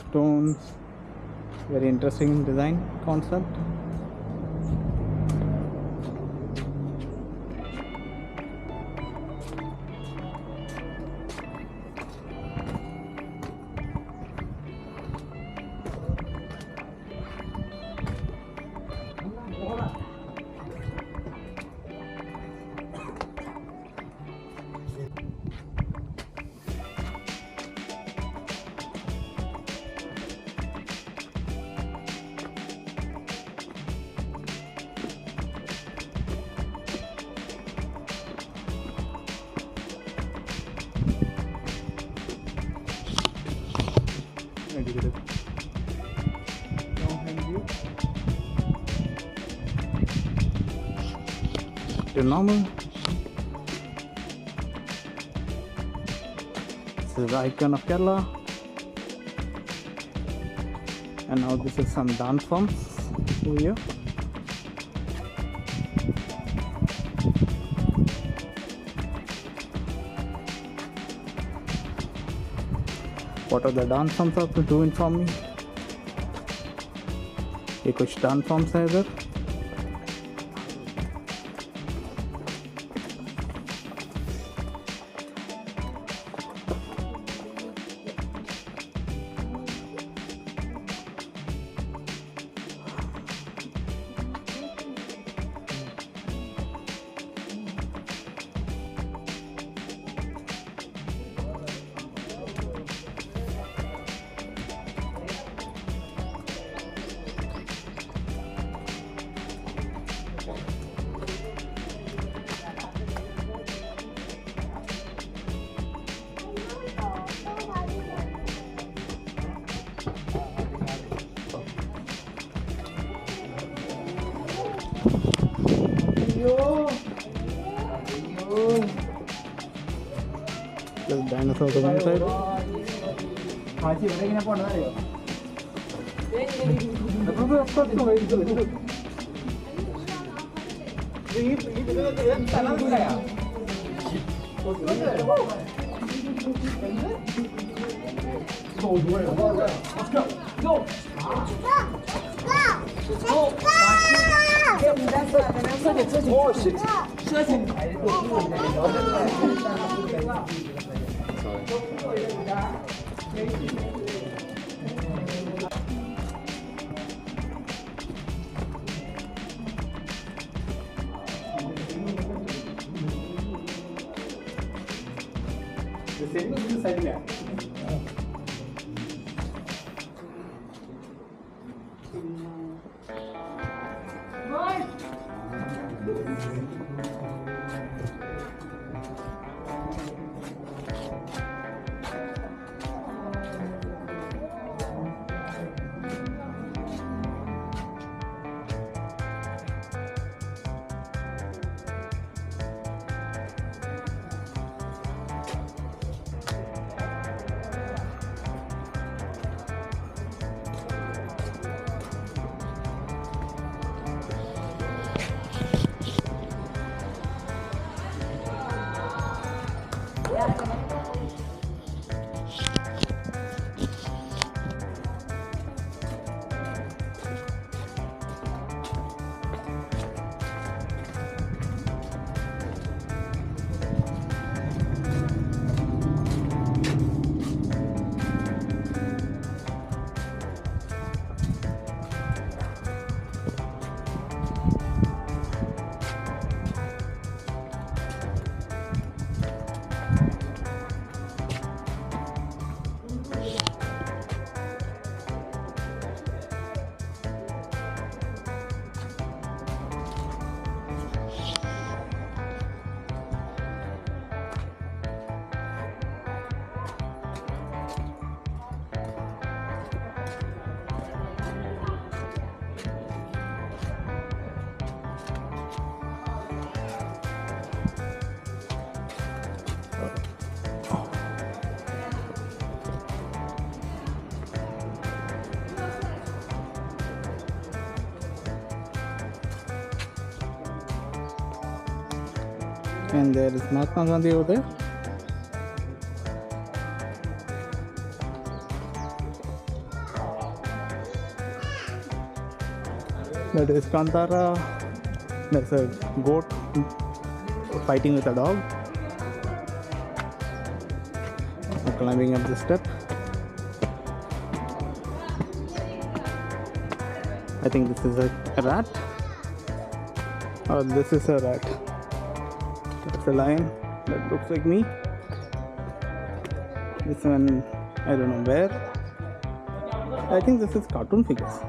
stones, very interesting design concept. To normal. This is the icon of Kerala. And now this is some dance forms over here. What are the dance forms आप do inform me? ये कुछ dance forms है इधर. There's dinosaurs on one side. And there is Mahatma Gandhi over there. That is Kantara. There's a goat fighting with a dog. Climbing up the step. I think this is a rat. Or this is a rat. That's a lion that looks like me. This one, I don't know where. I think this is cartoon figures.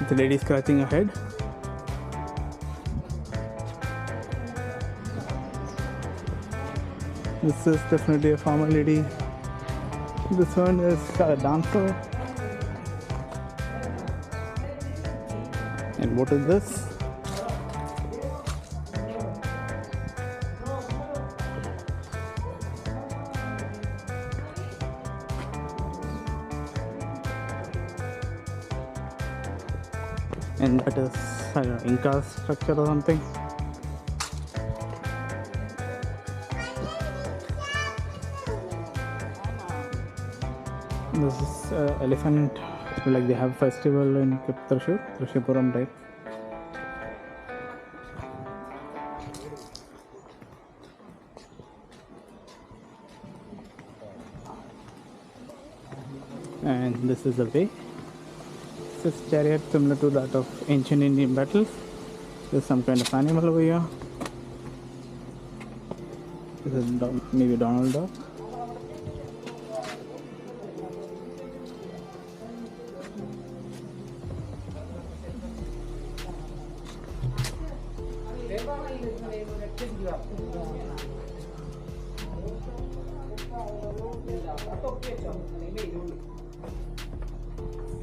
The lady scratching her head. This is definitely a farmer lady. This one is a dancer. And what is this? And that is, I don't know, Inca structure or something. This is elephant, like they have festival in Trishipuram type. And this is the way. This is chariot similar to that of ancient Indian battles. There's some kind of animal over here. This is maybe Donald Duck.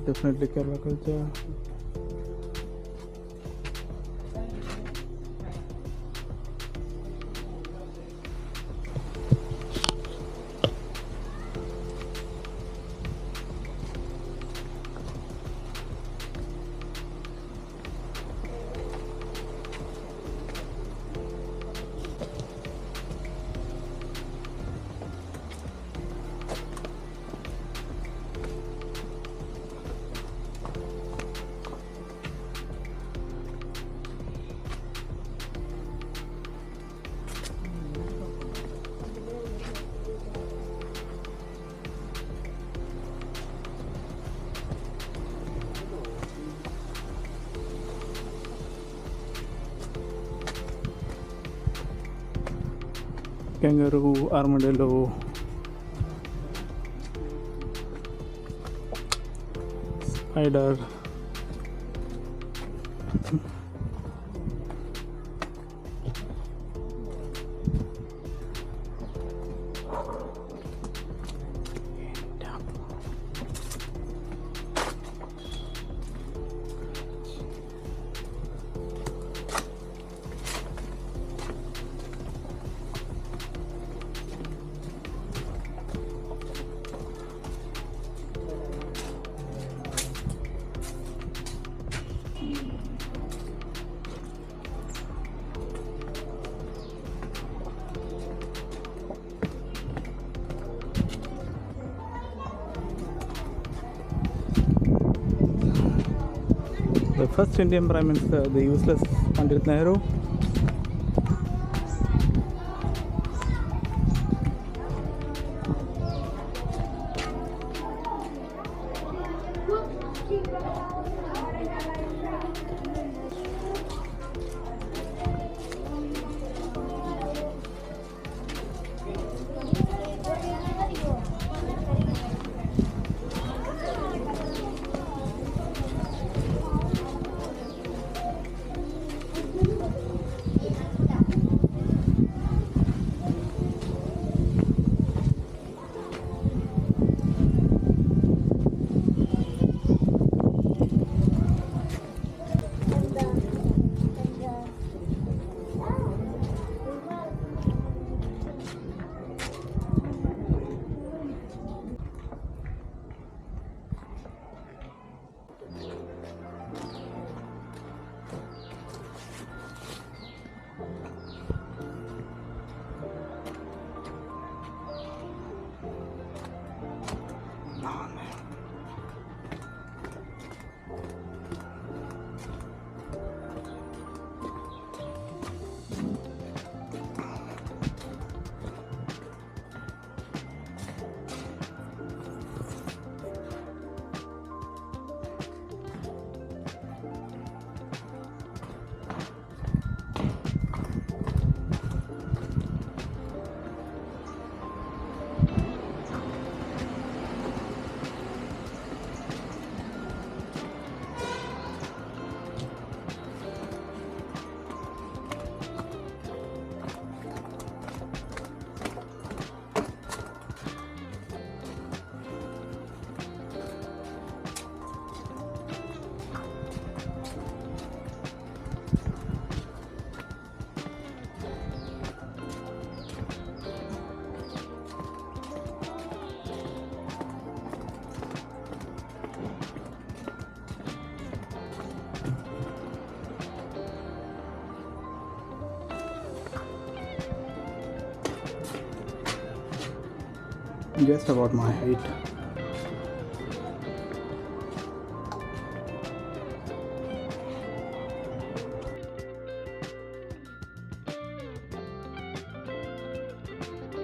Definitely Kerala culture. Kangaroo, armadillo, spider. The first Indian Prime Minister, the useless Pandit Nehru. just about my height.